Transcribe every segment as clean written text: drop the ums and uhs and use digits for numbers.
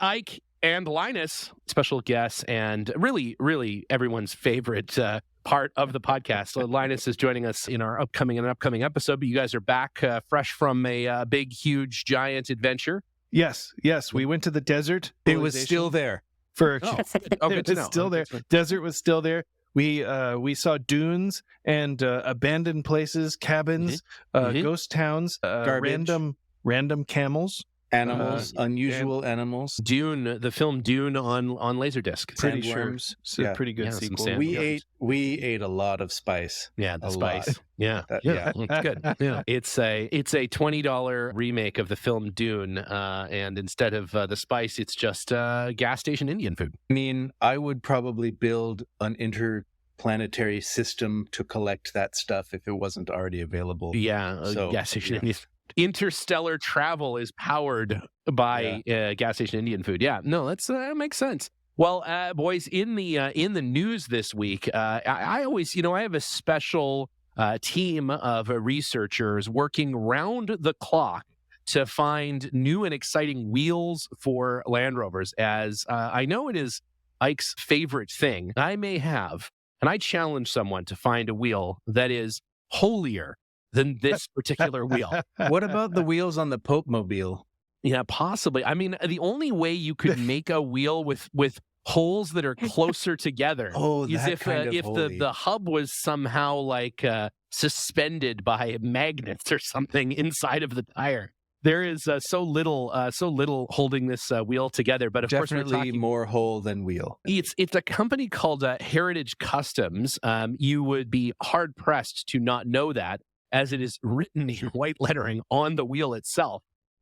Ike and Linus, special guests, and really, really everyone's favorite part of the podcast. So Linus is joining us in our upcoming episode, but you guys are back fresh from a big, huge, giant adventure. Yes. We went to the desert. It was still there. Good to know. Still there. Desert was still there. We saw dunes and abandoned places, cabins, ghost towns, random camels. Animals, unusual animals. Dune, the film Dune on Laserdisc. Pretty sure. It's a pretty good sequel. We ate a lot of spice. Yeah, the spice. Lot. Yeah, it's good. Yeah, it's a $20 remake of the film Dune, and instead of the spice, it's just gas station Indian food. I mean, I would probably build an interplanetary system to collect that stuff if it wasn't already available. Yeah, gas station Indian food. Interstellar travel is powered by gas station Indian food. Yeah, no, that makes sense. Well, boys, in the news this week, I always, I have a special team of researchers working round the clock to find new and exciting wheels for Land Rovers, as I know it is Ike's favorite thing. I may have, and I challenge someone to find a wheel that is holier than this particular wheel. What about the wheels on the Pope Mobile? Yeah, possibly. I mean, the only way you could make a wheel with holes that are closer together is if the hub was somehow like suspended by magnets or something inside of the tire. There is so little holding this wheel together, but of course we're talking more hole than wheel. It's a company called Heritage Customs. You would be hard pressed to not know that, as it is written in white lettering on the wheel itself.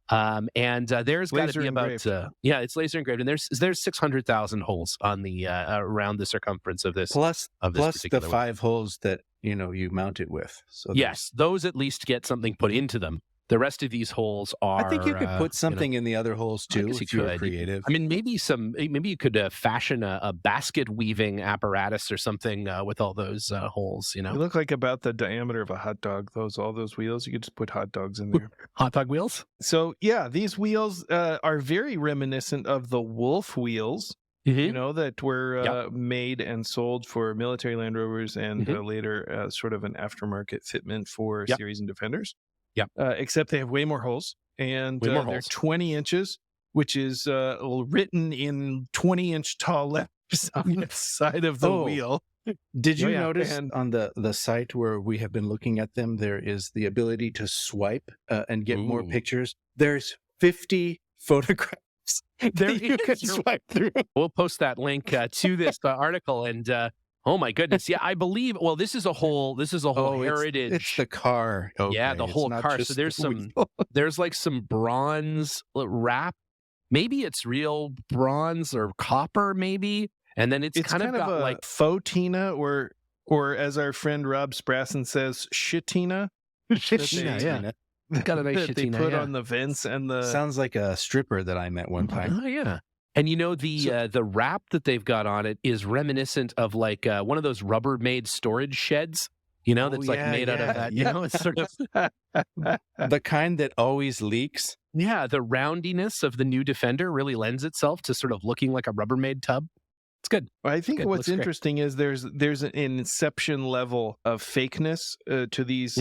And there's got to be about it's laser engraved, and there's 600,000 holes on the around the circumference of this. Plus the 5 wheel. holes that you mount it with. So yes, those at least get something put into them. The rest of these holes are. I think you could put something in the other holes too if you're creative. I mean, maybe you could fashion a basket weaving apparatus or something with all those holes. They look like about the diameter of a hot dog. All those wheels, you could just put hot dogs in there. Hot dog wheels. So yeah, these wheels are very reminiscent of the Wolf wheels. Mm-hmm. That were made and sold for military Land Rovers and later sort of an aftermarket fitment for Series and Defenders. Yep. Except they have way more holes, and they're 20 inches, which is written in 20-inch tall letters on the side of the wheel. Did you notice on the site where we have been looking at them, there is the ability to swipe and get more pictures? There's 50 photographs that you can swipe through. We'll post that link to this article, and oh my goodness! Yeah, I believe. Well, this is a whole heritage. It's the car. Okay. Yeah, the whole car. So there's like some bronze wrap. Maybe it's real bronze or copper, maybe. And then it's kind of got a like faux-tina, or as our friend Rob Sprassen says, shitina. Shitina, yeah. Got a nice shitina. They put on the vents and the. Sounds like a stripper that I met one time. Oh yeah. And the wrap that they've got on it is reminiscent of like one of those Rubbermaid storage sheds, that's made out of that. It's sort of the kind that always leaks. Yeah, the roundiness of the new Defender really lends itself to sort of looking like a Rubbermaid tub. It's good. Well, I think what's interesting is there's an inception level of fakeness to these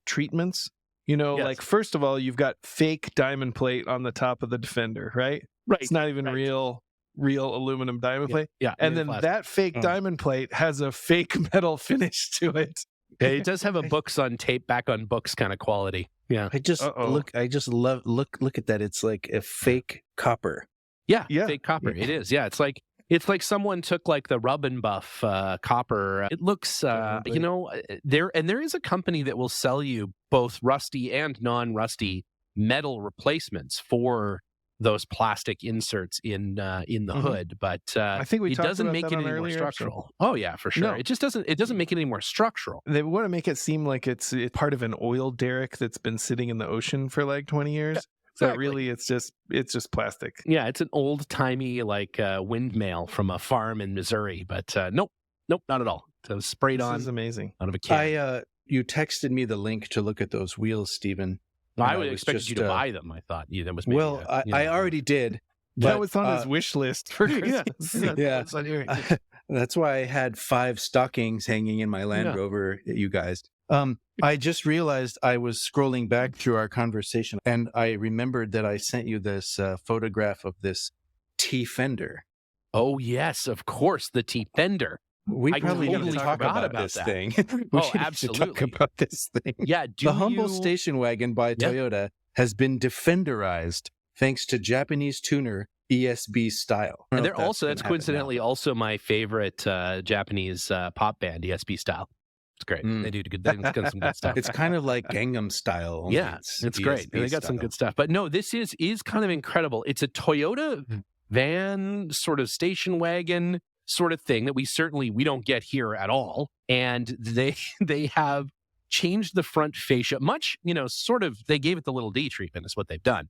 treatments. Like first of all, you've got fake diamond plate on the top of the Defender, right? Right. It's not even real aluminum diamond plate. Yeah. And then that fake diamond plate has a fake metal finish to it. It does have a books on tape, back on books kind of quality. Yeah. I just look at that. It's like a fake copper. Yeah. Fake copper. It is. Yeah. It's like someone took like the Rub and Buff copper. It looks, there is a company that will sell you both rusty and non-rusty metal replacements for those plastic inserts in the hood, but I think it doesn't make it any more structural. Oh yeah, for sure. No. It doesn't make it any more structural. They want to make it seem like it's part of an oil derrick that's been sitting in the ocean for like 20 years. Yeah, exactly. So really, it's just plastic. Yeah, it's an old timey like windmill from a farm in Missouri, but nope, not at all. So sprayed on. This is amazing. Out of a can. You texted me the link to look at those wheels, Stephen. I would expect you to buy them. I thought that was maybe, I already did. That was on his wish list for Christmas. Yeah. That's why I had 5 stockings hanging in my Land Rover, you guys. I just realized I was scrolling back through our conversation, and I remembered that I sent you this photograph of this T-Fender. Oh, yes, of course, the T-Fender. We probably need to talk about this thing. Absolutely. Talk about this thing. Yeah, the humble station wagon by Toyota has been defenderized thanks to Japanese tuner ESB Style. And they're also, that's coincidentally also my favorite Japanese pop band, ESB Style. It's great. They do some good stuff. It's kind of like Gangnam Style. Yeah, it's great. They got some good stuff. But no, this is kind of incredible. It's a Toyota van, sort of station wagon sort of thing that we don't get here at all. And they have changed the front fascia much, they gave it the little D treatment is what they've done.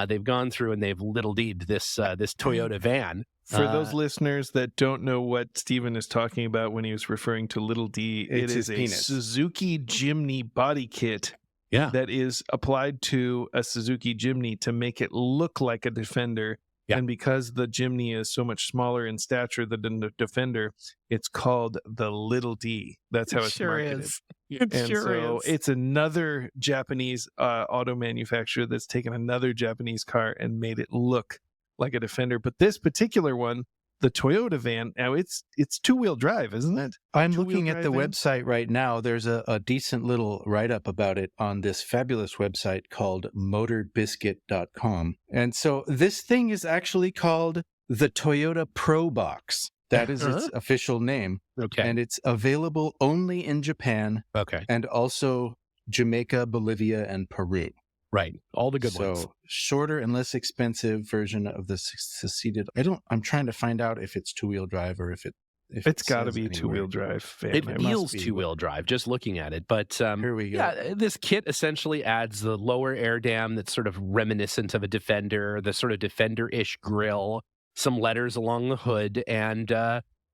They've gone through and they've little D'd this Toyota van. For those listeners that don't know what Stephen is talking about when he was referring to little D, it is a Suzuki Jimny body kit that is applied to a Suzuki Jimny to make it look like a Defender. Yeah. And because the Jimny is so much smaller in stature than the Defender, it's called the Little D. That's how it's marketed. It's another Japanese auto manufacturer that's taken another Japanese car and made it look like a Defender. But this particular one, the Toyota van, now it's two-wheel drive, isn't it? I'm looking at the website right now. There's a decent little write-up about it on this fabulous website called motorbiscuit.com. And so this thing is actually called the Toyota Pro Box. That is its official name. Okay. And it's available only in Japan. Okay. And also Jamaica, Bolivia, and Peru. Right. All the good ones. So shorter and less expensive version of the succeeded. I'm trying to find out if it's two-wheel drive or if it's got to be two-wheel drive. It feels two-wheel drive just looking at it. But here we go. Yeah, this kit essentially adds the lower air dam that's sort of reminiscent of a Defender, the sort of Defender-ish grille, some letters along the hood, and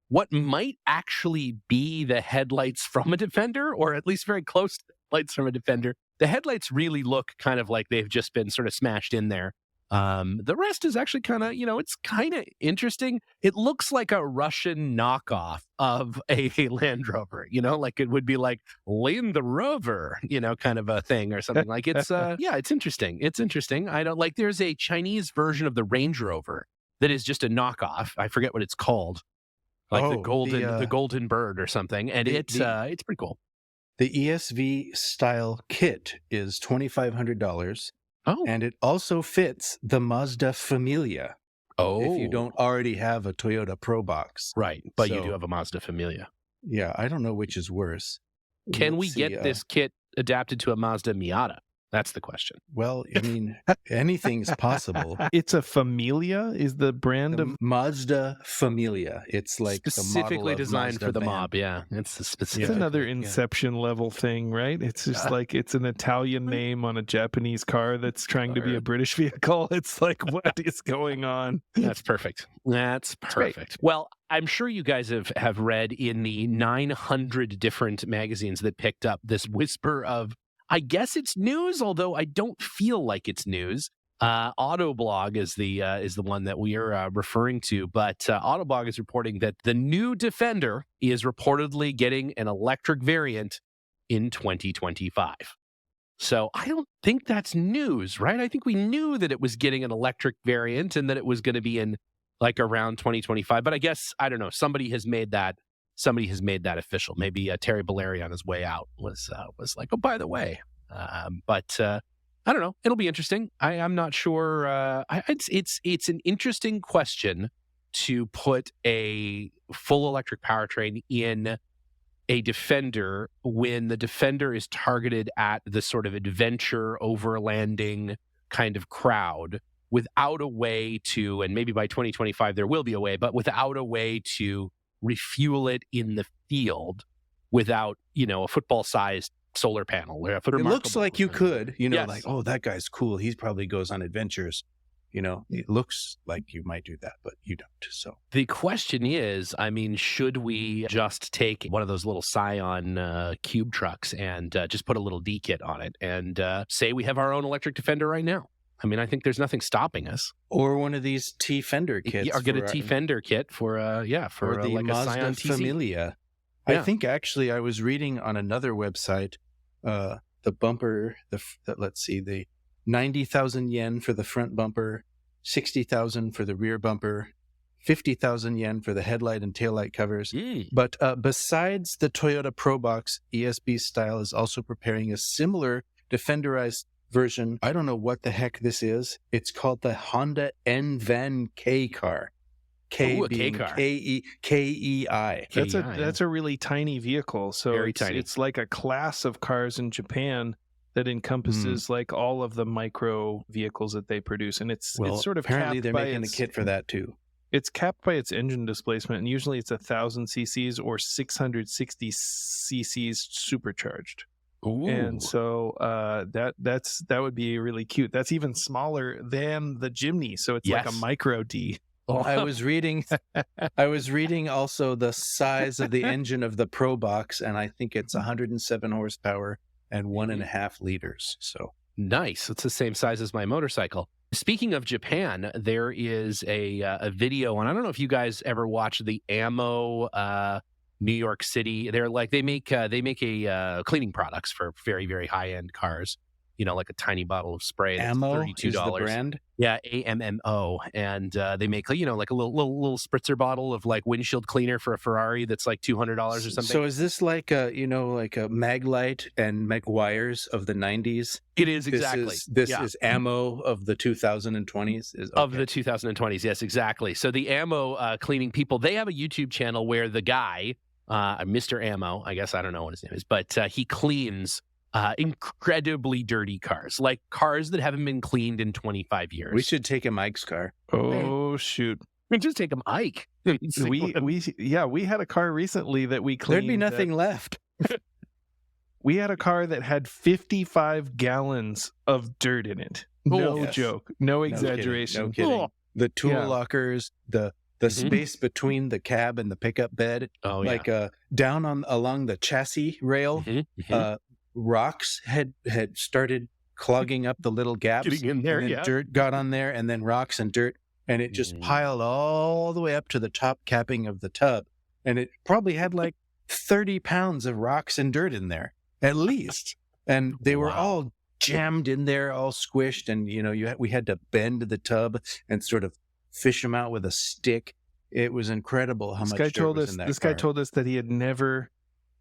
what might actually be the headlights from a Defender, or at least very close to the headlights from a Defender. The headlights really look kind of like they've just been sort of smashed in there. The rest is actually kind of, it's kind of interesting. It looks like a Russian knockoff of a Land Rover, like it would be like Land Rover, kind of a thing or something. Like it's, it's interesting. It's interesting. There's a Chinese version of the Range Rover that is just a knockoff. I forget what it's called. The golden bird or something. And it's pretty cool. The ESV style kit is $2,500. Oh. And it also fits the Mazda Familia. Oh. If you don't already have a Toyota Pro Box. Right. But you do have a Mazda Familia. Yeah. I don't know which is worse. Can we get this kit adapted to a Mazda Miata? That's the question. Well, I mean, anything's possible. It's a Familia is the brand of Mazda Familia. It's like specifically designed Mazda for the van. mob. Yeah, it's a specific. It's another Inception level thing, right? It's just like it's an Italian name on a Japanese car that's trying to be a British vehicle. It's like, what is going on? That's perfect. That's perfect. Well, I'm sure you guys have read in the 900 different magazines that picked up this whisper of, I guess it's news, although I don't feel like it's news. Autoblog is the one that we are referring to, but Autoblog is reporting that the new Defender is reportedly getting an electric variant in 2025. So I don't think that's news, right? I think we knew that it was getting an electric variant and that it was going to be in like around 2025. But I guess, I don't know, somebody has made that official. Maybe Terry Bollary on his way out was like, oh, by the way. But I don't know. It'll be interesting. I'm not sure. It's an interesting question to put a full electric powertrain in a Defender when the Defender is targeted at the sort of adventure overlanding kind of crowd without a way to, and maybe by 2025 there will be a way, but without a way to refuel it in the field without, a football-sized solar panel. It looks like you could, yes. Like, oh, that guy's cool. He probably goes on adventures. It looks like you might do that, but you don't. So the question is, should we just take one of those little Scion cube trucks and just put a little D kit on it and say we have our own electric Defender right now? I mean, I think there's nothing stopping us. Or one of these T-Fender kits. Or get a T-Fender kit for the like Mazda a Scion TC. Familia. I think actually I was reading on another website, the bumper, let's see, the 90,000 yen for the front bumper, 60,000 for the rear bumper, 50,000 yen for the headlight and taillight covers. But besides the Toyota Probox, ESB Style is also preparing a similar Defenderized version. I don't know what the heck this is. It's called the Honda N-Van K car. K being K-E-I. That's a really tiny vehicle. So very tiny. It's like a class of cars in Japan that encompasses like all of the micro vehicles that they produce, and it's sort of apparently they're making its a kit for that too. It's capped by its engine displacement, and usually it's 1,000 cc's or 660 cc's supercharged. Ooh. And so that would be really cute. That's even smaller than the Jimny, so it's like a micro D. I was reading also the size of the engine of the Probox, and I think it's 107 horsepower and 1.5 liters. So nice. It's the same size as my motorcycle. Speaking of Japan, there is a video, and I don't know if you guys ever watched the Ammo New York City. They're like they make a cleaning products for very, very high end cars. You know, like a tiny bottle of spray. That's Ammo $32. is the brand? Yeah, AMMO. And they make, like a little spritzer bottle of like windshield cleaner for a Ferrari that's like $200 or something. So is this like a Maglite and Meguiar's of the 90s? It is, exactly. This is Ammo of the 2020s? Of the 2020s, yes, exactly. So the Ammo cleaning people, they have a YouTube channel where the guy, Mr. Ammo, I guess I don't know what his name is, but he cleans incredibly dirty cars, like cars that haven't been cleaned in 25 years. We should take him Ike's car. Oh, shoot. We just take him Ike. We had a car recently that we cleaned. There'd be nothing left. We had a car that had 55 gallons of dirt in it. No joke. No exaggeration. No kidding. The tool lockers, the space between the cab and the pickup bed, down along the chassis rail, rocks had started clogging up the little gaps. Getting in there, and then dirt got on there, and then rocks and dirt, and it just piled all the way up to the top capping of the tub. And it probably had like 30 pounds of rocks and dirt in there, at least. And they were all jammed in there, all squished. And, we had to bend the tub and sort of fish them out with a stick. It was incredible how much dirt was in that car. This guy told us that he had never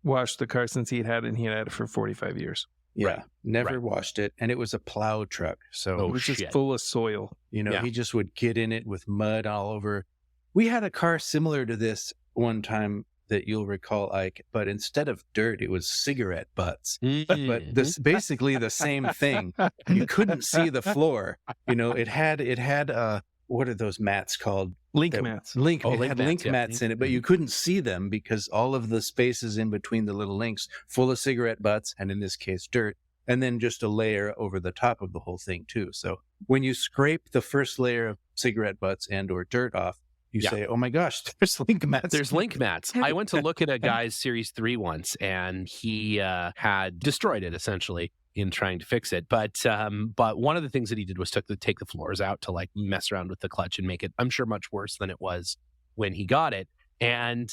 washed the car since he had it, and he had it for 45 years. Yeah, never washed it, and it was a plow truck, so it was just full of soil. He just would get in it with mud all over. We had a car similar to this one time that you'll recall, Ike, but instead of dirt, it was cigarette butts. But this basically the same thing. You couldn't see the floor. It had what are those mats called? Link mats. Had link mats in it, but you couldn't see them because all of the spaces in between the little links full of cigarette butts, and in this case, dirt, and then just a layer over the top of the whole thing too. So when you scrape the first layer of cigarette butts and or dirt off, you say, oh my gosh, there's link mats. There's link mats. I went to look at a guy's Series 3 once, and he had destroyed it essentially in trying to fix it. But one of the things that he did was take the floors out to like mess around with the clutch and make it, I'm sure, much worse than it was when he got it. And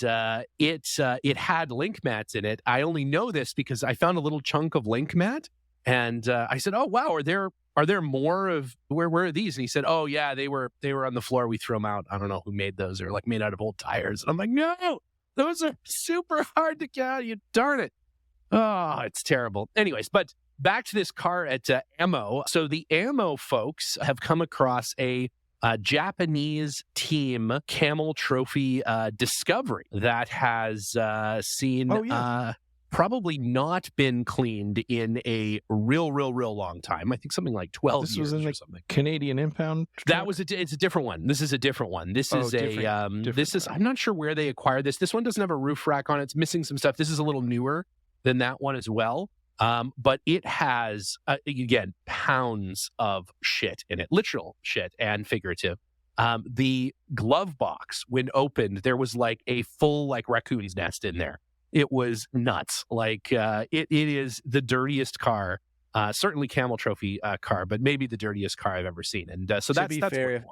it had link mats in it. I only know this because I found a little chunk of link mat, and I said, "Oh wow, are there more of where are these?" And he said, "Oh yeah, they were on the floor. We threw them out. I don't know who made those. They're like made out of old tires." And I'm like, "No, those are super hard to get out. You darn it! Oh, it's terrible." Anyways, but back to this car at Ammo. So the Ammo folks have come across a Japanese team Camel Trophy discovery that has seen probably not been cleaned in a real long time. I think something like 12 this years was in or something. Canadian impound truck? That was it's a different one. This is a different one. This is I'm not sure where they acquired this. This one doesn't have a roof rack on it. It's missing some stuff. This is a little newer than that one as well. But it has, again, pounds of shit in it, literal shit and figurative. The glove box, when opened, there was like a full like raccoon's nest in there. It was nuts. Like it is the dirtiest car Certainly Camel Trophy car, but maybe the dirtiest car I've ever seen. And so that's fair.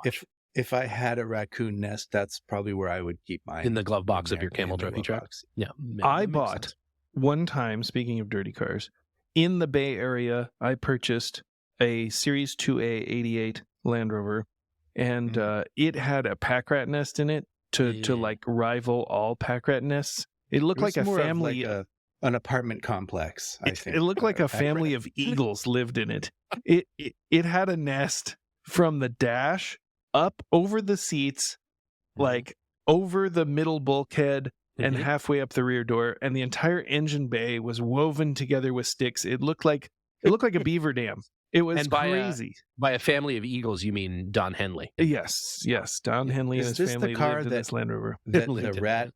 If I had a raccoon nest, that's probably where I would keep mine. In the glove box of your Camel Trophy truck. Yeah. I bought one time, speaking of dirty cars, in the Bay Area, I purchased a Series 2A 88 Land Rover, and it had a pack rat nest in it to like rival all pack rat nests. It looked like a family, an apartment complex. I think it looked like a family of eagles lived in it. It had a nest from the dash up over the seats, like over the middle bulkhead and halfway up the rear door, and the entire engine bay was woven together with sticks. It looked like a beaver dam. It was crazy. By a family of eagles, you mean Don Henley? Yes. Don Henley and his family lived in this Land Rover. The rat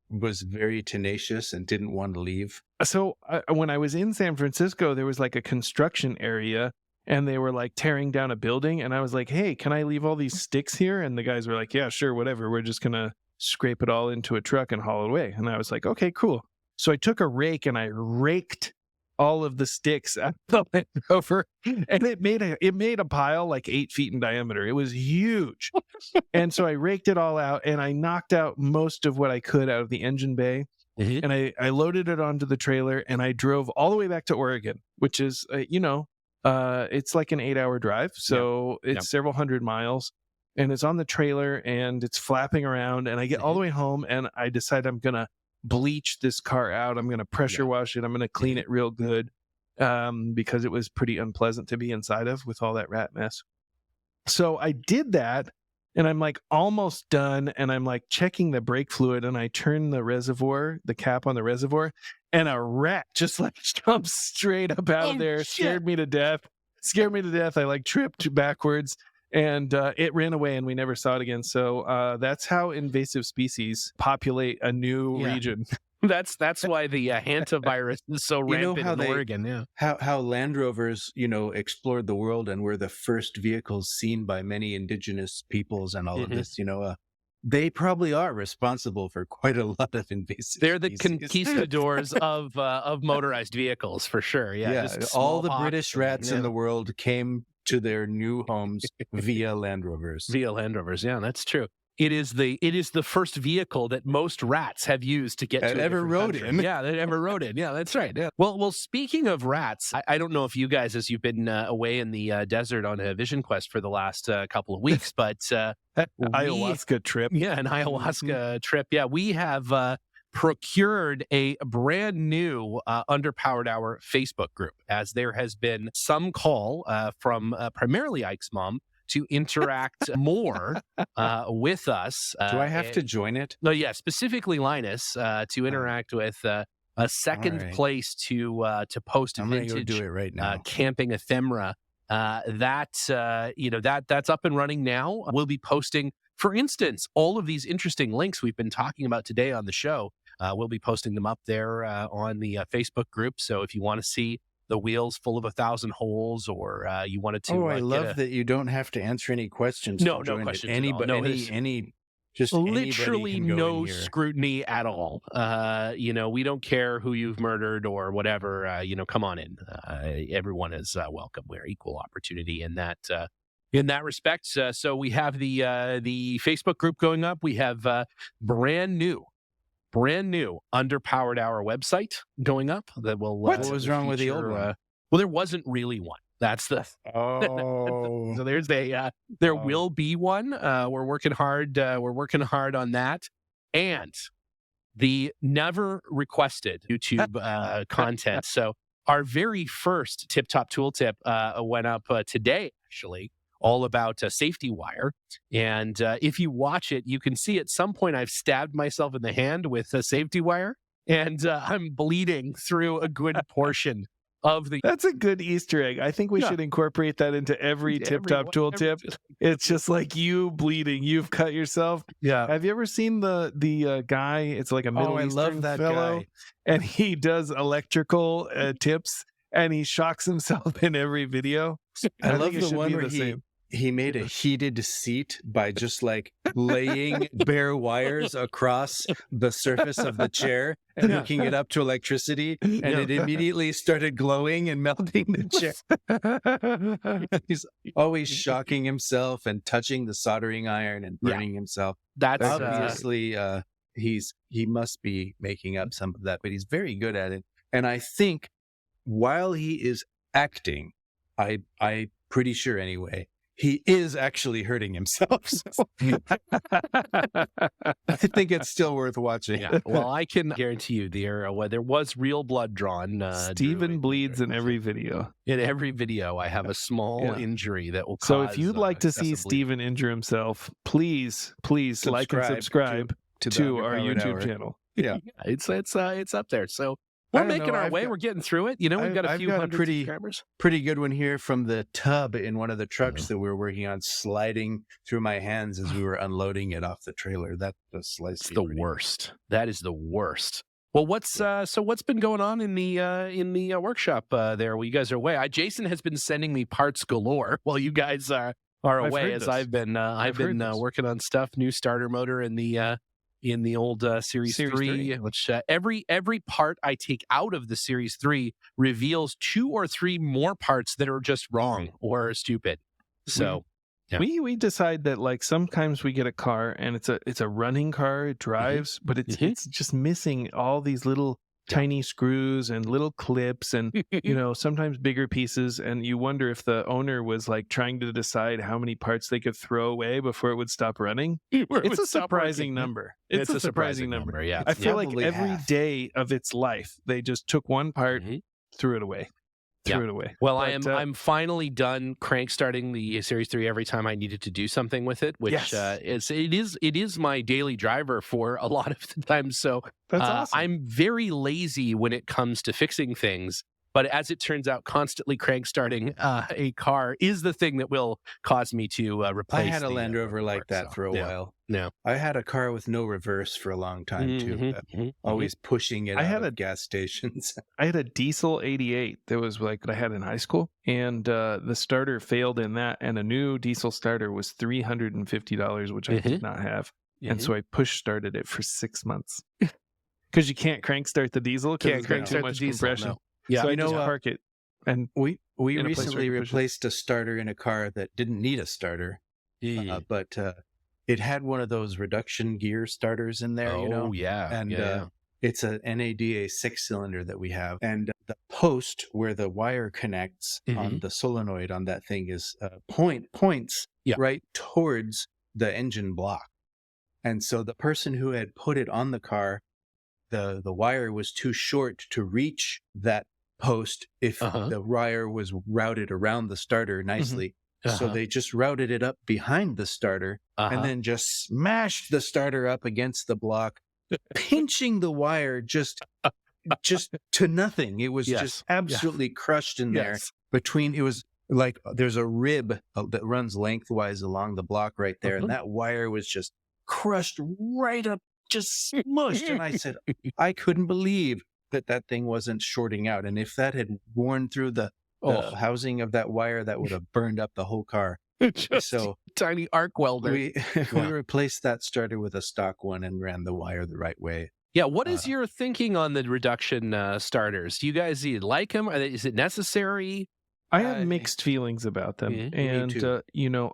was very tenacious and didn't want to leave. So when I was in San Francisco, there was like a construction area, and they were like tearing down a building, and I was like, hey, can I leave all these sticks here? And the guys were like, yeah, sure, whatever. We're just going to scrape it all into a truck and haul it away. And I was like, okay, cool. So I took a rake and I raked all of the sticks out of the Land Rover, and it made a pile like 8 feet in diameter. It was huge. And so I raked it all out, and I knocked out most of what I could out of the engine bay. And I loaded it onto the trailer, and I drove all the way back to Oregon, which is, it's like an 8-hour drive. So it's several hundred miles, and it's on the trailer, and it's flapping around, and I get all the way home, and I decide I'm going to bleach this car out. I'm going to pressure wash it. I'm going to clean it real good, because it was pretty unpleasant to be inside of with all that rat mess. So I did that, and I'm like almost done, and I'm like checking the brake fluid, and I turn the cap on the reservoir, and a rat just like jumps straight up out of there. Scared me to death. I like tripped backwards, and it ran away, and we never saw it again. So that's how invasive species populate a new region. That's why the hantavirus is so rampant in Oregon. Yeah. How Land Rovers, explored the world and were the first vehicles seen by many indigenous peoples and all of this. They probably are responsible for quite a lot of invasive. They're the conquistadors of motorized vehicles for sure. Yeah. All the British rats in the world came to their new homes via Land Rovers. Yeah, that's true. It is the first vehicle that most rats have used to get to ever rode in. Yeah, that ever rode in. Yeah, that's right. Yeah. Well, speaking of rats, I don't know if you guys, as you've been away in the desert on a vision quest for the last couple of weeks, but ayahuasca trip. Yeah, an ayahuasca trip. Yeah, we have procured a brand new Underpowered Hour Facebook group, as there has been some call from primarily Ike's mom to interact more with us. Do I have to join it? No, yeah, specifically Linus to interact with a second place to post I'm vintage. Go do it right now. Camping ephemera. That's up and running now. We'll be posting, for instance, all of these interesting links we've been talking about today on the show. We'll be posting them up there on the Facebook group. So if you want to see the wheels full of 1,000 holes, or you wanted to. I love that you don't have to answer any questions. No questions. Anybody, just literally no scrutiny at all. We don't care who you've murdered or whatever. Come on in. Everyone is welcome. We're equal opportunity in that respect. So we have the Facebook group going up. We have brand new Underpowered Hour website going up that will. What was wrong with the old one? Well, there wasn't really one. That's the. So there's there will be one. We're working hard. We're working hard on that, and the never requested YouTube content. So our very first Tip Top Tool Tip went up today, actually. All about a safety wire. And if you watch it, you can see at some point I've stabbed myself in the hand with a safety wire, and I'm bleeding through a good portion of the... That's a good Easter egg. I think we should incorporate that into every Tip Top Tool Tip. It's just like you bleeding. You've cut yourself. Yeah. Have you ever seen the guy? It's like a Middle Eastern fellow. Guy. And he does electrical tips, and he shocks himself in every video. I love the one where He made a heated seat by just like laying bare wires across the surface of the chair and hooking it up to electricity, and it immediately started glowing and melting the chair. He's always shocking himself and touching the soldering iron and burning himself. That's obviously he must be making up some of that, but he's very good at it. And I think while he is acting, I'm pretty sure anyway, he is actually hurting himself. So I think it's still worth watching. Yeah. Well, I can guarantee you there was real blood drawn. Steven bleeds in every video. In every video, I have a small injury that will cause. So if you'd like to see Steven injure himself, please like and subscribe to our YouTube channel. Yeah, it's up there. So we're making our way. We're getting through it. We've got a few hundred subscribers. Pretty good one here from the tub in one of the trucks that we were working on, sliding through my hands as we were unloading it off the trailer. That was the worst. That is the worst. Well, what's been going on in the workshop there while you guys are away? Jason has been sending me parts galore while you guys are away, as I've been working on stuff, new starter motor in the old Series 3, which every part I take out of the Series 3 reveals 2 or 3 more parts that are just wrong or stupid. So we decide that like sometimes we get a car and it's a running car, it drives, but it's just missing all these little tiny screws and little clips and sometimes bigger pieces, and you wonder if the owner was like trying to decide how many parts they could throw away before it would stop running. It's a surprising number. It's a surprising number. Yeah, I feel like every day of its life they just took one part, threw it away. Threw it away. Well, I'm finally done crank starting the Series 3 every time I needed to do something with it, which it is my daily driver for a lot of the time. So that's awesome. I'm very lazy when it comes to fixing things. But as it turns out, constantly crank starting a car is the thing that will cause me to replace. I had a Land Rover like that for a while. No, I had a car with no reverse for a long time too. Always pushing it out of gas stations. I had a diesel 88 that was like what I had in high school, and the starter failed in that, and a new diesel starter was $350, which I did not have, and so I push started it for 6 months because you can't crank start the diesel because it's got too much compression. No. Yeah, so I just park it. And we recently replaced a starter in a car that didn't need a starter, but it had one of those reduction gear starters in there. And it's a NADA 6-cylinder that we have, and the post where the wire connects on the solenoid on that thing is points right towards the engine block, and so the person who had put it on the car, the wire was too short to reach that post if the wire was routed around the starter nicely. So they just routed it up behind the starter and then just smashed the starter up against the block, pinching the wire just to nothing. It was just absolutely crushed in there between. It was like there's a rib that runs lengthwise along the block right there, and that wire was just crushed right up, just smushed. And I said, I couldn't believe that thing wasn't shorting out. And if that had worn through the housing of that wire, that would have burned up the whole car. So tiny arc welder. We replaced that starter with a stock one and ran the wire the right way. Yeah, what is your thinking on the reduction starters? Do you guys like them? Is it necessary? I have mixed feelings about them, and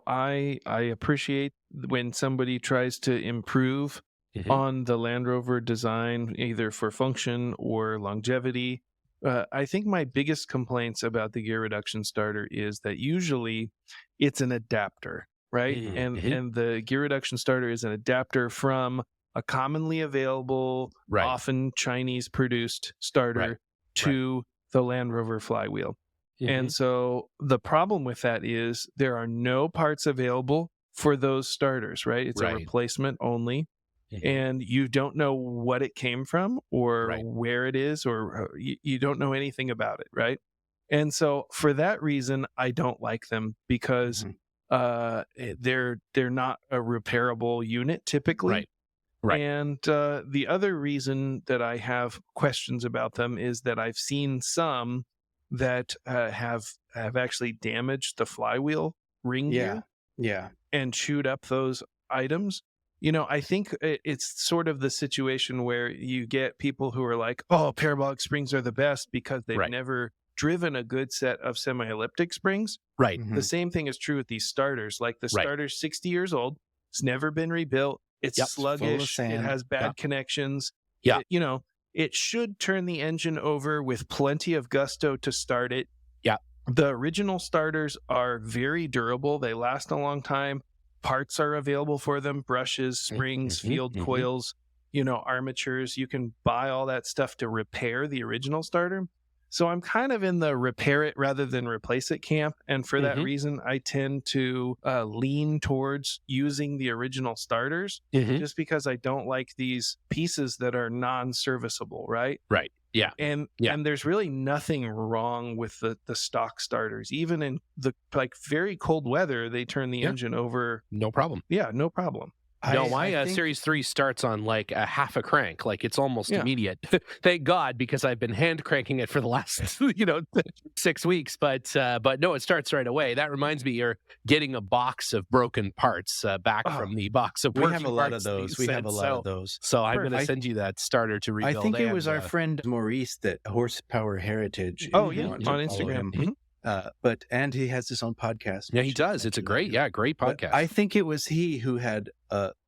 I appreciate when somebody tries to improve on the Land Rover design, either for function or longevity. I think my biggest complaints about the gear reduction starter is that usually it's an adapter, right? And the gear reduction starter is an adapter from a commonly available, often Chinese produced starter to the Land Rover flywheel. And so the problem with that is there are no parts available for those starters, right? It's a replacement only. And you don't know what it came from or where it is, or you don't know anything about it, right? And so for that reason, I don't like them because they're not a repairable unit typically. And the other reason that I have questions about them is that I've seen some that have actually damaged the flywheel ring gear. and chewed up those items. I think it's sort of the situation where you get people who are like, oh, parabolic springs are the best because they've never driven a good set of semi-elliptic springs. Right. Mm-hmm. The same thing is true with these starters. Like the starter's 60 years old. It's never been rebuilt. It's sluggish. It has bad connections. Yeah. It should turn the engine over with plenty of gusto to start it. Yeah. The original starters are very durable. They last a long time. Parts are available for them, brushes, springs, field coils, armatures. You can buy all that stuff to repair the original starter. So I'm kind of in the repair it rather than replace it camp. And for that reason, I tend to lean towards using the original starters just because I don't like these pieces that are non-serviceable, right? Right. Yeah. And there's really nothing wrong with the stock starters. Even in the very cold weather, they turn the engine over. No problem. Yeah, no problem. No, my Series 3 starts on like a half a crank. Like it's almost immediate. Thank God, because I've been hand cranking it for the last 6 weeks. But no, it starts right away. That reminds me, you're getting a box of broken parts back from the box of working parts. We have a lot of those. We have a lot of those. So I'm going to send you that starter to rebuild. I think it was our friend Maurice that Horsepower Heritage. Oh yeah, on Instagram. And he has his own podcast. Yeah, he does. It's a great podcast. But I think it was he who had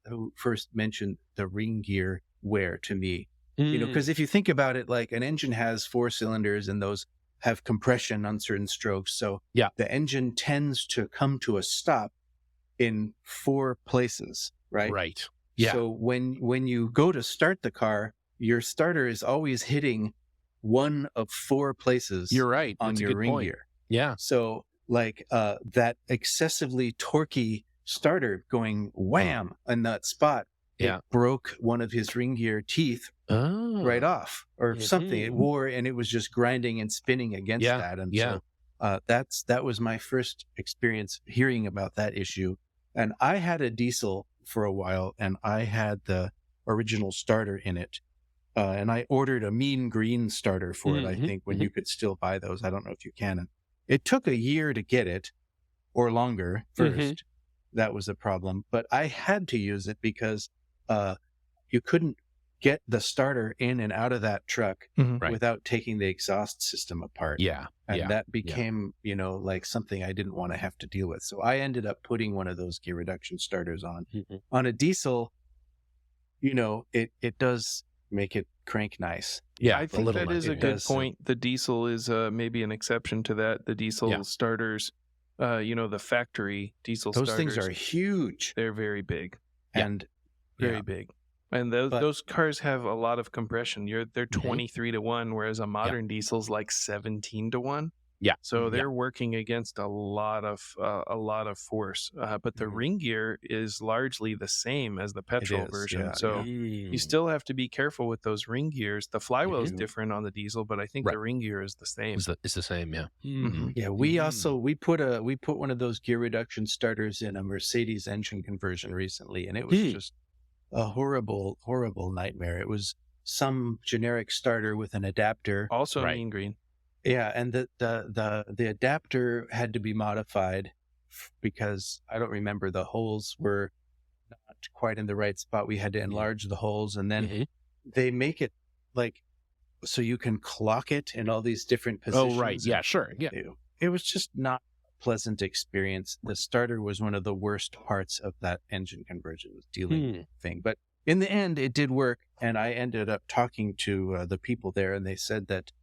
who first mentioned the ring gear wear to me. Because if you think about it, like an engine has 4 cylinders and those have compression on certain strokes. So the engine tends to come to a stop in 4 places, right? Right. Yeah. So when you go to start the car, your starter is always hitting one of 4 places. You're right. On your ring gear. Yeah. So like that excessively torquey starter going wham in that spot, it broke one of his ring gear teeth right off or something. It wore and it was just grinding and spinning against that. And so that was my first experience hearing about that issue. And I had a diesel for a while and I had the original starter in it. And I ordered a mean green starter for it, I think, when you could still buy those. I don't know if you can. It took a year to get it or longer first. That was a problem. But I had to use it because you couldn't get the starter in and out of that truck without taking the exhaust system apart. Yeah. And that became, like something I didn't want to have to deal with. So I ended up putting one of those gear reduction starters on. On a diesel, it does make it crank nice. Yeah, I think that is a good point. The diesel is maybe an exception to that. The diesel starters, the factory diesel those starters. Those things are huge. They're very big. And very big. And those cars have a lot of compression. They're 23-1, whereas a modern diesel's like 17-1. Yeah. So they're working against a lot of force. But the ring gear is largely the same as the petrol version. So you still have to be careful with those ring gears. The flywheel is different on the diesel, but I think the ring gear is the same. It's the same, yeah. Yeah, we put one of those gear reduction starters in a Mercedes engine conversion recently, and it was just a horrible, horrible nightmare. It was some generic starter with an adapter. Also mean green. Yeah, and the adapter had to be modified because I don't remember, the holes were not quite in the right spot. We had to enlarge the holes, and then they make it like so you can clock it in all these different positions. Oh, right. Yeah, sure. Yeah. It was just not a pleasant experience. The starter was one of the worst parts of that engine conversion dealing thing. But in the end, it did work, and I ended up talking to the people there, and they said that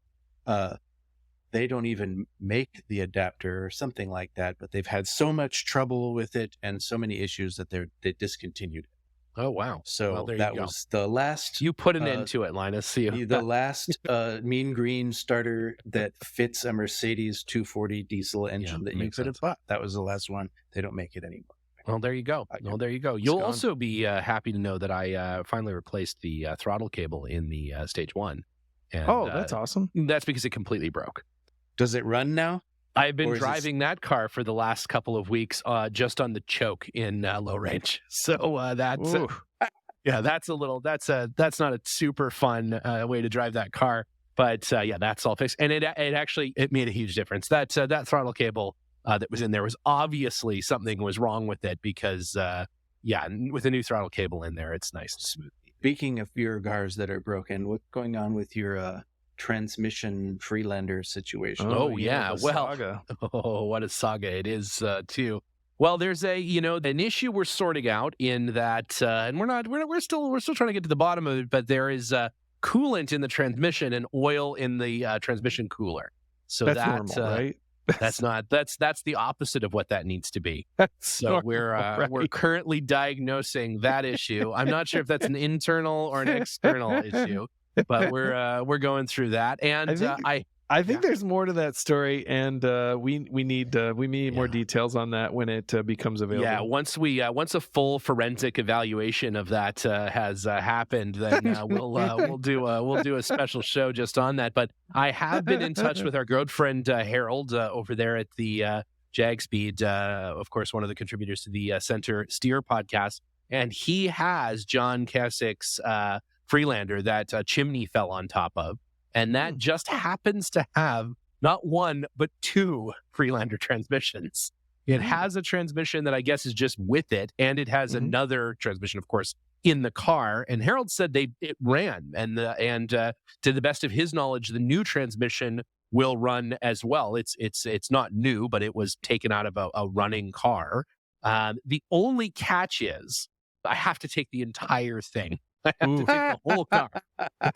they don't even make the adapter or something like that, but they've had so much trouble with it and so many issues that they discontinued it. Oh, wow. So that was the last... You put an end to it, Linus. The last mean green starter that fits a Mercedes 240 diesel engine that you could have bought. That was the last one. They don't make it anymore. Well, there you go. You'll also be happy to know that I finally replaced the throttle cable in the Stage 1. And, that's awesome. That's because it completely broke. Does it run now? I've been driving that car for the last couple of weeks just on the choke in low range. So that's that's not a super fun way to drive that car. But that's all fixed. And it actually made a huge difference. That throttle cable that was in there was obviously something was wrong with it because, with a new throttle cable in there, it's nice and smooth. Speaking of your cars that are broken, what's going on with your transmission Freelander situation? Oh yeah, well, saga. Oh, what a saga it is too. Well, there's an issue we're sorting out in that, and we're still trying to get to the bottom of it. But there is coolant in the transmission and oil in the transmission cooler. So that's normal, right? That's the opposite of what that needs to be. So normal, we're currently diagnosing that issue. I'm not sure if that's an internal or an external issue, but we're going through that. And I think there's more to that story, and we need more details on that when it becomes available. Yeah, once a full forensic evaluation of that has happened, then we'll do a special show just on that. But I have been in touch with our good friend Harold over there at the Jag Speed, of course, one of the contributors to the Center Steer podcast, and he has John Kasich's Freelander that chimney fell on top of. And that just happens to have not one, but two Freelander transmissions. It has a transmission that I guess is just with it, and it has another transmission, of course, in the car. And Harold said it ran, and to the best of his knowledge, the new transmission will run as well. It's not new, but it was taken out of a running car. The only catch is I have to take the entire thing. I have to take the whole car.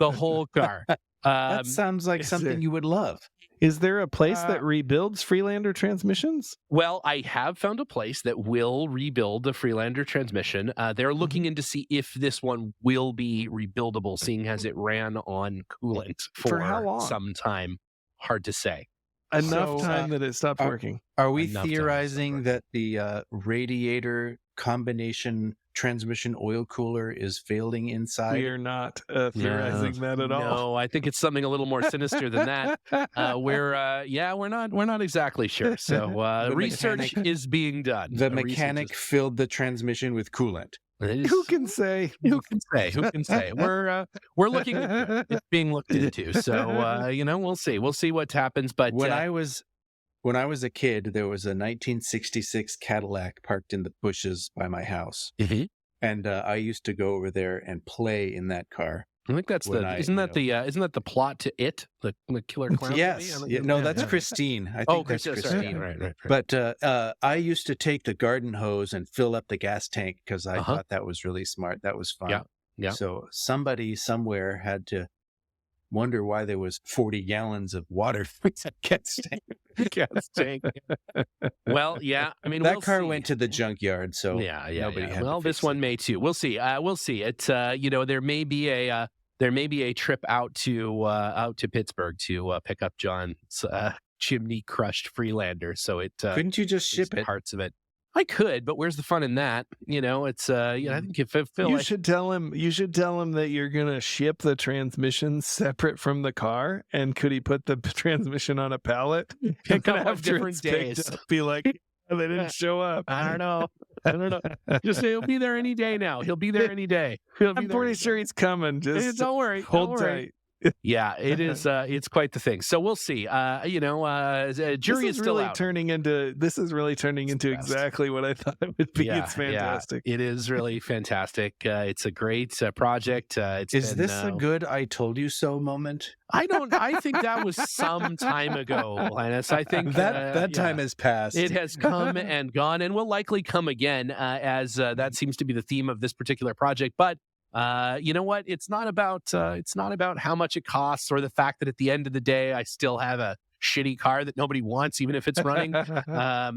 The whole car. That sounds like something you would love. Is there a place that rebuilds Freelander transmissions? Well, I have found a place that will rebuild the Freelander transmission. They're looking in to see if this one will be rebuildable, seeing as it ran on coolant for how long? Some time. Hard to say. Enough time that it stopped working. Are we theorizing that the radiator combination transmission oil cooler is failing inside? We are not theorizing that at all. No, I think it's something a little more sinister than that. We're not exactly sure. So research is being done. The mechanic filled the transmission with coolant. Who can say? Who can say? We're looking into it. It's being looked into. So we'll see. We'll see what happens. But when I was a kid, there was a 1966 Cadillac parked in the bushes by my house, and I used to go over there and play in that car. I think that's isn't that the plot to It, the killer clown? Yes, that's Christine. I think that's Christine. Right. But I used to take the garden hose and fill up the gas tank because I thought that was really smart. That was fun. Yeah. So somebody somewhere had to wonder why there was 40 gallons of water for that gas tank. Well, yeah. I mean, that car went to the junkyard, so nobody had to fix one may too. We'll see. We'll see. It. There may be a trip out to Pittsburgh to pick up John's chimney crushed Freelander. So it couldn't you just ship it? Parts of it. I could, but where's the fun in that? It's I think if Phil, should tell him that you're gonna ship the transmission separate from the car, and could he put the transmission on a pallet? Pick up on different days. Be like, they didn't show up. I don't know. Just say he'll be there any day now. He'll be there any day. I'm pretty sure he's coming. Just don't worry. Hold tight. Yeah, it is. It's quite the thing. So we'll see. Jury is still out. This is really turning into exactly what I thought it would be. It's fantastic. Yeah, it is really fantastic. It's a great project. Is this a good "I told you so" moment? I think that was some time ago, Linus. I think that time has passed. It has come and gone, and will likely come again, as that seems to be the theme of this particular project. But you know what? It's not about how much it costs or the fact that at the end of the day I still have a shitty car that nobody wants, even if it's running. It's about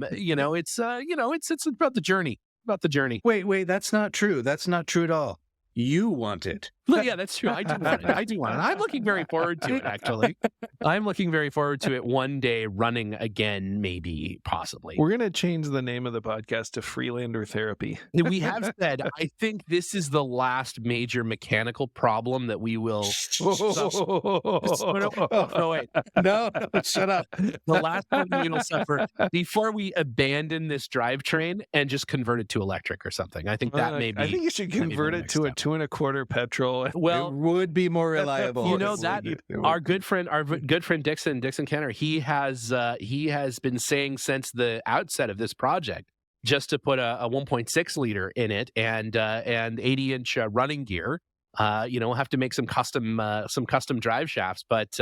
the journey. About the journey. Wait, that's not true. That's not true at all. You want it. Yeah, that's true. I do want it. I'm looking very forward to it, actually. I'm looking very forward to it one day running again, maybe, possibly. We're going to change the name of the podcast to Freelander Therapy. We have said, I think this is the last major mechanical problem that we will... No, wait. No, shut up. The last one we will suffer before we abandon this drivetrain and just convert it to electric or something. I think that may be... I think you should convert it to a 2.25 petrol. Well, it would be more reliable. You know that our good friend Dixon Kenner, he has been saying since the outset of this project, just to put a 1.6 liter in it and 80-inch running gear. We'll have to make some custom drive shafts, but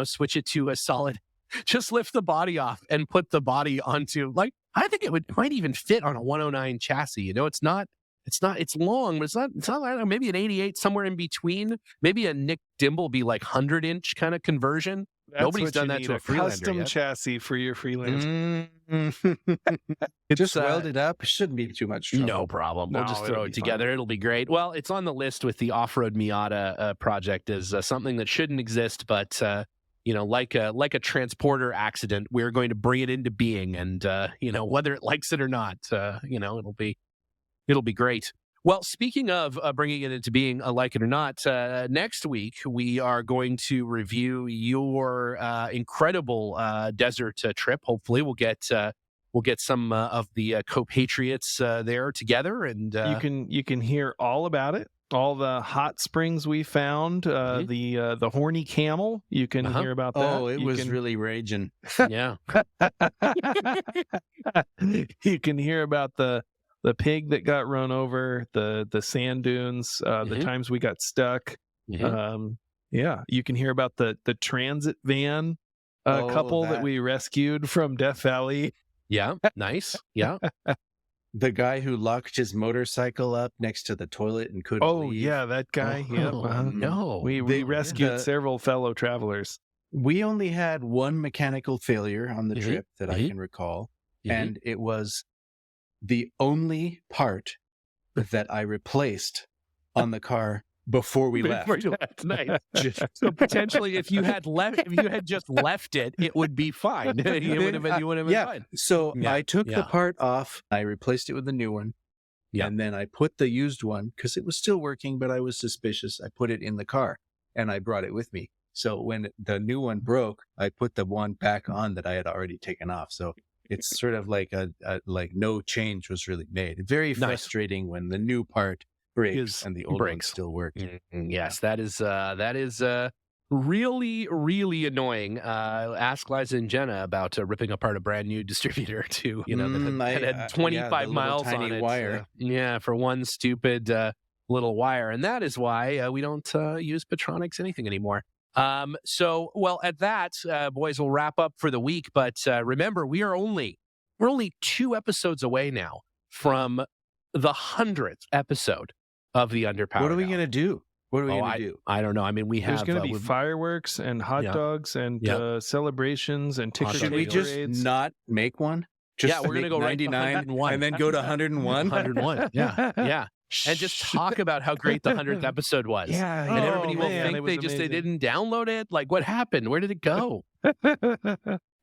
switch it to a solid. Just lift the body off and put the body onto, like, I think it might even fit on a 109 chassis. It's long, but it's not like, maybe an 88 somewhere in between. Maybe a Nick Dimbleby like 100-inch kind of conversion. Nobody's done that to a Freelander custom yet. Chassis for your Freelander. Just weld it up. It shouldn't be too much trouble. No problem. We'll just throw it together. Fine. It'll be great. Well, it's on the list with the off-road Miata project as something that shouldn't exist, but like a transporter accident, we're going to bring it into being, and whether it likes it or not, it'll be great. Well, speaking of bringing it into being, like it or not, next week we are going to review your incredible desert trip. Hopefully, we'll get some of the co-patriots there together, and you can hear all about it. All the hot springs we found, the horny camel. You can hear about that. Oh, it was really raging. Yeah. You can hear about the pig that got run over, the sand dunes, the times we got stuck. You can hear about the transit van couple that we rescued from Death Valley. Yeah, nice. Yeah. The guy who locked his motorcycle up next to the toilet and couldn't leave. Oh, yeah, that guy. No. We rescued several fellow travelers. We only had one mechanical failure on the trip that I can recall, and it was the only part that I replaced on the car before we left. Nice. So potentially, if you had just left it, it would be fine. You would have been fine. So I took the part off. I replaced it with a new one. Yeah. And then I put the used one, because it was still working, but I was suspicious. I put it in the car and I brought it with me. So when the new one broke, I put the one back on that I had already taken off. So it's sort of like like no change was really made. Very frustrating when the new part breaks and the old one still works. Yes, that is really, really annoying. Ask Liza and Jenna about ripping apart a brand new distributor to, that had 25 miles on it. Wire. For one stupid little wire. And that is why we don't use Petronix anything anymore. At that, boys, we'll wrap up for the week. But remember, we're only 2 episodes away now from the 100th episode of the Underpowered. What are we going to do? What are we going to do? I don't know. I mean, there's going to be fireworks and hot dogs and celebrations and ticker. Should we just not make one? We're going to go 99 right and then go to 101. 101. Yeah. And just talk about how great the 100th episode was. Yeah. And everybody will think they didn't download it. Like, what happened? Where did it go?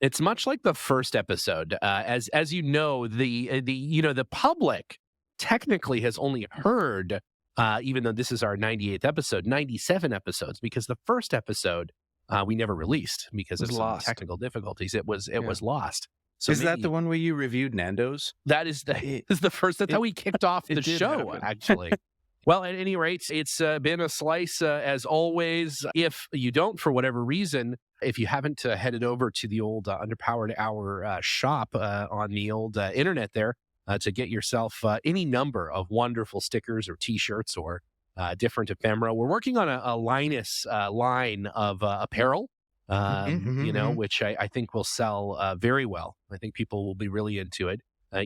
It's much like the first episode. As you know, the public technically has only heard, even though this is our 98th episode, 97 episodes, because the first episode we never released because of some technical difficulties. It was lost. So is that the one where you reviewed Nando's? That is the first. That's how we kicked off the show, actually. Well, at any rate, it's been a slice as always. If you don't, for whatever reason, if you haven't headed over to the old Underpowered Hour shop on the old internet there to get yourself any number of wonderful stickers or T-shirts or different ephemera, we're working on a Linus line of apparel. Which I think will sell very well. I think people will be really into it.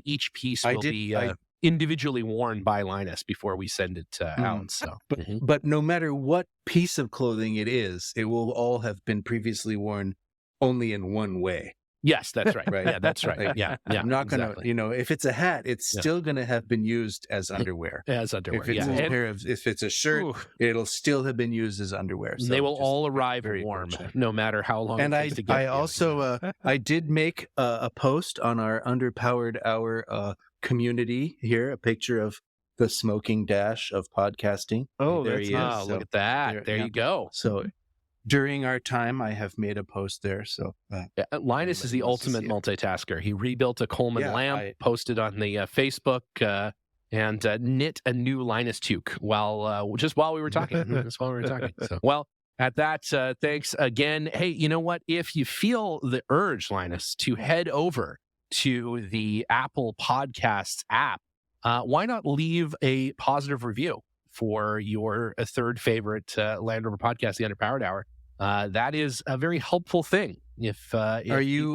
Each piece will be individually worn by Linus before we send it out. So, but no matter what piece of clothing it is, it will all have been previously worn only in one way. Yes, that's right. Yeah, that's right. Like, yeah. I'm not going to, if it's a hat, it's still going to have been used as underwear. As underwear, if it's if it's a shirt, it'll still have been used as underwear. So they will all arrive warm, no matter how long it takes to get. I also, I did make a post on our Underpowered Hour community here, a picture of the smoking dash of podcasting. Oh, there he is. Look at that. There you go. So during our time, I have made a post there. So Linus is the ultimate multitasker. He rebuilt a Coleman lamp, posted on the Facebook. and knit a new Linus toque while we were talking. So, well, at that, thanks again. Hey, you know what? If you feel the urge, Linus, to head over to the Apple Podcasts app, why not leave a positive review for your third favorite Land Rover podcast, the Underpowered Hour? That is a very helpful thing. If are you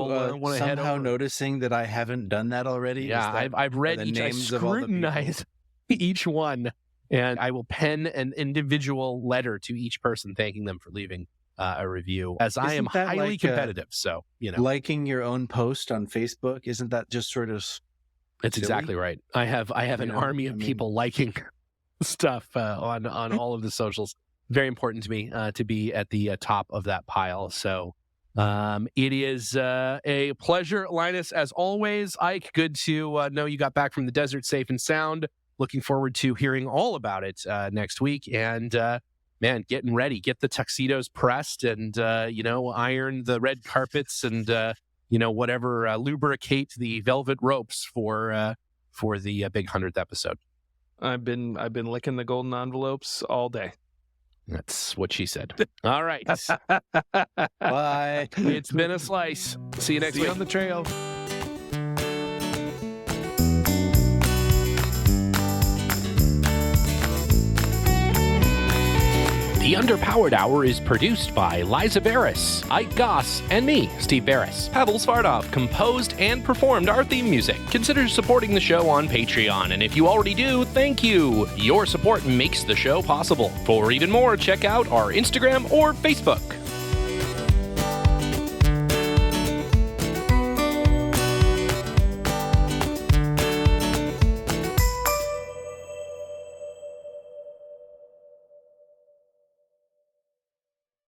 somehow noticing that I haven't done that already? Yeah, I've read each, I scrutinize each one, and I will pen an individual letter to each person thanking them for leaving a review, as I am highly competitive. So, liking your own post on Facebook, isn't that just sort of It's silly? Exactly right. I have an army of people liking stuff on all of the socials. Very important to me to be at the top of that pile. So it is a pleasure, Linus, as always. Ike, good to know you got back from the desert safe and sound. Looking forward to hearing all about it next week. And man, getting ready. Get the tuxedos pressed and, iron the red carpets and, whatever, lubricate the velvet ropes for the big 100th episode. I've been licking the golden envelopes all day. That's what she said. All right. Bye. It's been a slice. See you next week on the trail. The Underpowered Hour is produced by Liza Barris, Ike Goss, and me, Steve Barris. Pavel Svardov composed and performed our theme music. Consider supporting the show on Patreon, and if you already do, thank you. Your support makes the show possible. For even more, check out our Instagram or Facebook.